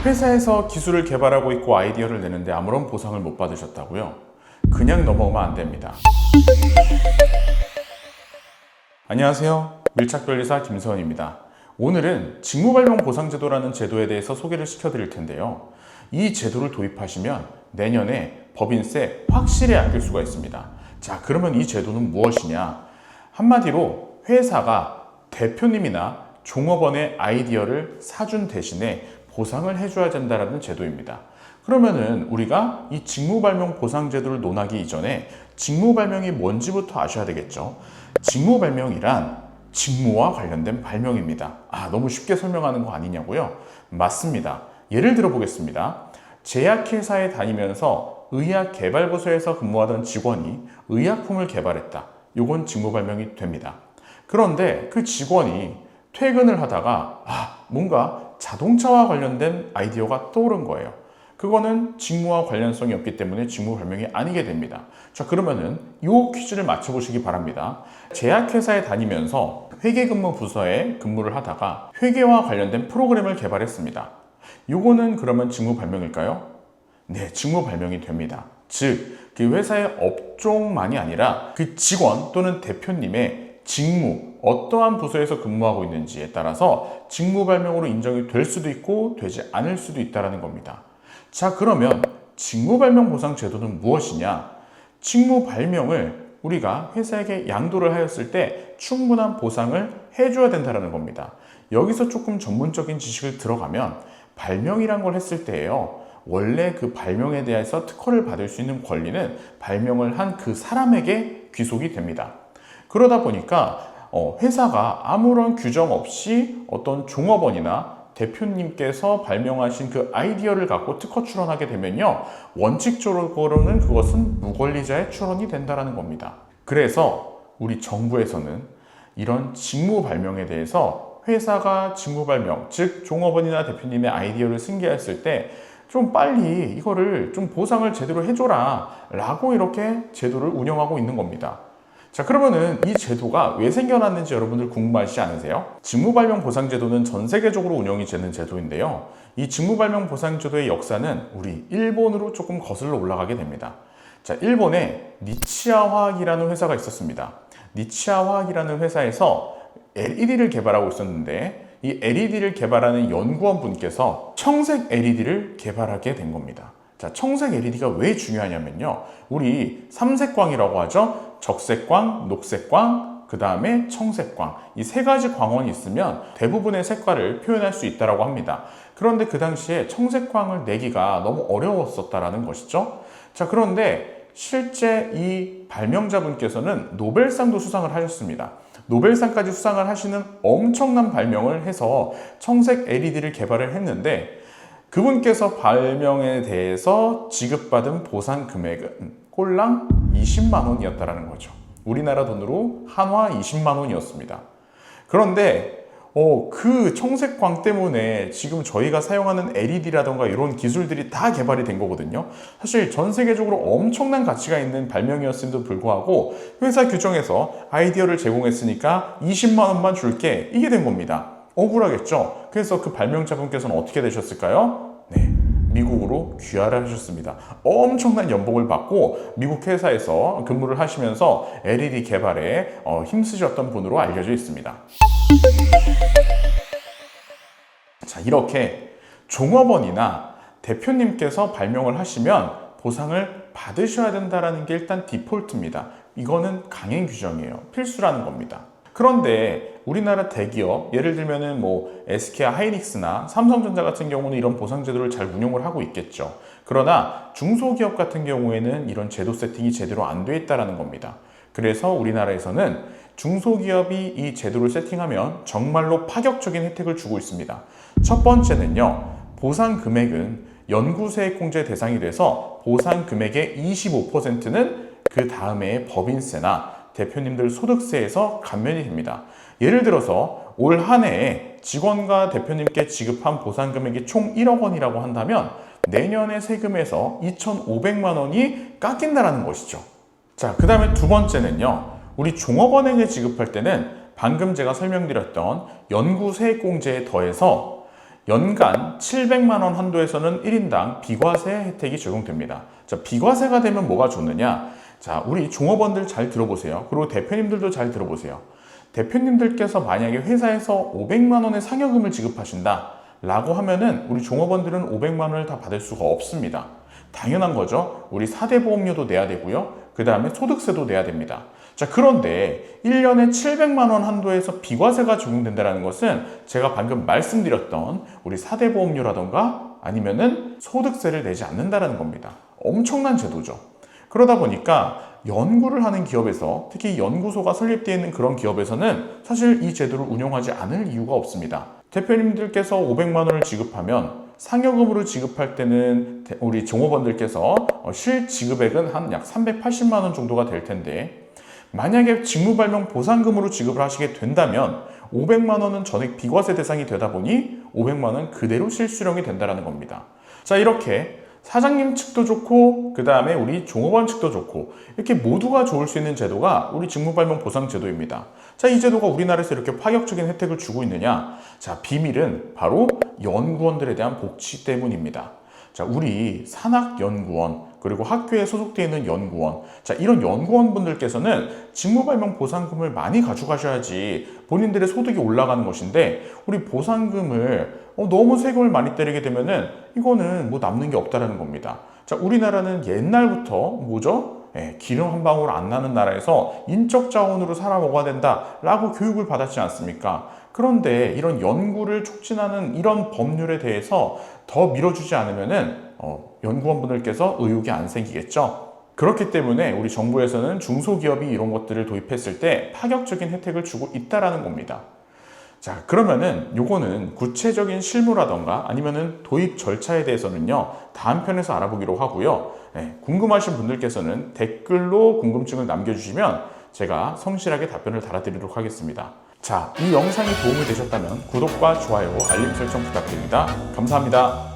회사에서 기술을 개발하고 있고 아이디어를 내는데 아무런 보상을 못 받으셨다고요? 그냥 넘어오면 안 됩니다. 안녕하세요. 밀착변리사 김서원입니다. 오늘은 직무발명보상제도라는 제도에 대해서 소개를 시켜드릴 텐데요. 이 제도를 도입하시면 내년에 법인세 확실히 아낄 수가 있습니다. 자, 그러면 이 제도는 무엇이냐? 한마디로 회사가 대표님이나 종업원의 아이디어를 사준 대신에 보상을 해줘야 된다는 제도입니다. 그러면은 우리가 이 직무발명보상제도를 논하기 이전에 직무발명이 뭔지부터 아셔야 되겠죠. 직무발명이란 직무와 관련된 발명입니다. 너무 쉽게 설명하는 거 아니냐고요? 맞습니다. 예를 들어 보겠습니다. 제약회사에 다니면서 의학개발부서에서 근무하던 직원이 의약품을 개발했다. 이건 직무발명이 됩니다. 그런데 그 직원이 퇴근을 하다가 뭔가 자동차와 관련된 아이디어가 떠오른 거예요. 그거는 직무와 관련성이 없기 때문에 직무 발명이 아니게 됩니다. 자, 그러면은 이 퀴즈를 맞춰보시기 바랍니다. 제약회사에 다니면서 회계근무 부서에 근무를 하다가 회계와 관련된 프로그램을 개발했습니다. 이거는 그러면 직무 발명일까요? 네, 직무 발명이 됩니다. 즉, 그 회사의 업종만이 아니라 그 직원 또는 대표님의 직무, 어떠한 부서에서 근무하고 있는지에 따라서 직무 발명으로 인정이 될 수도 있고 되지 않을 수도 있다는 겁니다. 자, 그러면 직무 발명 보상 제도는 무엇이냐? 직무 발명을 우리가 회사에게 양도를 하였을 때 충분한 보상을 해줘야 된다는 겁니다. 여기서 조금 전문적인 지식을 들어가면 발명이란 걸 했을 때예요. 원래 그 발명에 대해서 특허를 받을 수 있는 권리는 발명을 한 그 사람에게 귀속이 됩니다. 그러다 보니까 회사가 아무런 규정 없이 어떤 종업원이나 대표님께서 발명하신 그 아이디어를 갖고 특허 출원하게 되면요, 원칙적으로는 그것은 무권리자의 출원이 된다는 겁니다. 그래서 우리 정부에서는 이런 직무 발명에 대해서 회사가 직무 발명, 즉 종업원이나 대표님의 아이디어를 승계했을 때 좀 빨리 이거를 좀 보상을 제대로 해줘라 라고 이렇게 제도를 운영하고 있는 겁니다. 자, 그러면은 이 제도가 왜 생겨났는지 여러분들 궁금하시지 않으세요? 직무발명보상제도는 전 세계적으로 운영이 되는 제도인데요. 이 직무발명보상제도의 역사는 우리 일본으로 조금 거슬러 올라가게 됩니다. 자, 일본에 니치야화학이라는 회사가 있었습니다. 니치야화학이라는 회사에서 LED를 개발하고 있었는데 이 LED를 개발하는 연구원 분께서 청색 LED를 개발하게 된 겁니다. 자, 청색 LED가 왜 중요하냐면요. 우리 삼색광이라고 하죠. 적색광, 녹색광, 그 다음에 청색광. 이 세 가지 광원이 있으면 대부분의 색깔을 표현할 수 있다고 합니다. 그런데 그 당시에 청색광을 내기가 너무 어려웠었다는 것이죠. 자, 그런데 실제 이 발명자분께서는 노벨상도 수상을 하셨습니다. 노벨상까지 수상을 하시는 엄청난 발명을 해서 청색 LED를 개발을 했는데 그분께서 발명에 대해서 지급받은 보상 금액은 꼴랑 20만 원이었다는 거죠. 우리나라 돈으로 한화 20만 원이었습니다. 그런데 그 청색광 때문에 지금 저희가 사용하는 LED라던가 이런 기술들이 다 개발이 된 거거든요. 사실 전 세계적으로 엄청난 가치가 있는 발명이었음에도 불구하고 회사 규정에서 아이디어를 제공했으니까 20만 원만 줄게, 이게 된 겁니다. 억울하겠죠? 그래서 그 발명자분께서는 어떻게 되셨을까요? 네, 미국으로 귀화를 하셨습니다. 엄청난 연봉을 받고 미국 회사에서 근무를 하시면서 LED 개발에 힘쓰셨던 분으로 알려져 있습니다. 자, 이렇게 종업원이나 대표님께서 발명을 하시면 보상을 받으셔야 된다는 게 일단 디폴트입니다. 이거는 강행 규정이에요. 필수라는 겁니다. 그런데 우리나라 대기업, 예를 들면은 SK 하이닉스나 삼성전자 같은 경우는 이런 보상제도를 잘 운용을 하고 있겠죠. 그러나 중소기업 같은 경우에는 이런 제도 세팅이 제대로 안 돼 있다는 겁니다. 그래서 우리나라에서는 중소기업이 이 제도를 세팅하면 정말로 파격적인 혜택을 주고 있습니다. 첫 번째는요, 보상 금액은 연구세액공제 대상이 돼서 보상 금액의 25%는 그 다음에 법인세나 대표님들 소득세에서 감면이 됩니다. 예를 들어서 올 한 해에 직원과 대표님께 지급한 보상 금액이 총 1억 원이라고 한다면 내년의 세금에서 2,500만 원이 깎인다는 것이죠. 자, 그 다음에 두 번째는요, 우리 종업원에게 지급할 때는 방금 제가 설명드렸던 연구세액공제에 더해서 연간 700만 원 한도에서는 1인당 비과세 혜택이 적용됩니다. 자, 비과세가 되면 뭐가 좋느냐? 자, 우리 종업원들 잘 들어보세요. 그리고 대표님들도 잘 들어보세요. 대표님들께서 만약에 회사에서 500만 원의 상여금을 지급하신다 라고 하면은 우리 종업원들은 500만 원을 다 받을 수가 없습니다. 당연한 거죠. 우리 4대 보험료도 내야 되고요. 그 다음에 소득세도 내야 됩니다. 자, 그런데 1년에 700만 원 한도에서 비과세가 적용된다는 것은 제가 방금 말씀드렸던 우리 4대 보험료라던가 아니면은 소득세를 내지 않는다는 겁니다. 엄청난 제도죠. 그러다 보니까 연구를 하는 기업에서, 특히 연구소가 설립되어 있는 그런 기업에서는 사실 이 제도를 운영하지 않을 이유가 없습니다. 대표님들께서 500만 원을 지급하면 상여금으로 지급할 때는 우리 종업원들께서 실지급액은 한 약 380만 원 정도가 될 텐데, 만약에 직무발명 보상금으로 지급을 하시게 된다면 500만 원은 전액 비과세 대상이 되다 보니 500만 원 그대로 실수령이 된다는 겁니다. 자, 이렇게 사장님 측도 좋고 그 다음에 우리 종업원 측도 좋고 이렇게 모두가 좋을 수 있는 제도가 우리 직무발명 보상 제도입니다. 자, 이 제도가 우리나라에서 이렇게 파격적인 혜택을 주고 있느냐? 자, 비밀은 바로 연구원들에 대한 복지 때문입니다. 자, 우리 산학연구원 그리고 학교에 소속되어 있는 연구원, 자, 이런 연구원분들께서는 직무발명 보상금을 많이 가져가셔야지 본인들의 소득이 올라가는 것인데, 우리 보상금을 너무 세금을 많이 때리게 되면은 이거는 뭐 남는 게 없다라는 겁니다. 자, 우리나라는 옛날부터 뭐죠? 기름 한 방울 안 나는 나라에서 인적 자원으로 살아 먹어야 된다라고 교육을 받았지 않습니까? 그런데 이런 연구를 촉진하는 이런 법률에 대해서 더 밀어주지 않으면은 연구원분들께서 의욕이 안 생기겠죠. 그렇기 때문에 우리 정부에서는 중소기업이 이런 것들을 도입했을 때 파격적인 혜택을 주고 있다라는 겁니다. 자, 그러면은 요거는 구체적인 실무라던가 아니면은 도입 절차에 대해서는요, 다음 편에서 알아보기로 하고요. 궁금하신 분들께서는 댓글로 궁금증을 남겨주시면 제가 성실하게 답변을 달아드리도록 하겠습니다. 자, 이 영상이 도움이 되셨다면 구독과 좋아요, 알림 설정 부탁드립니다. 감사합니다.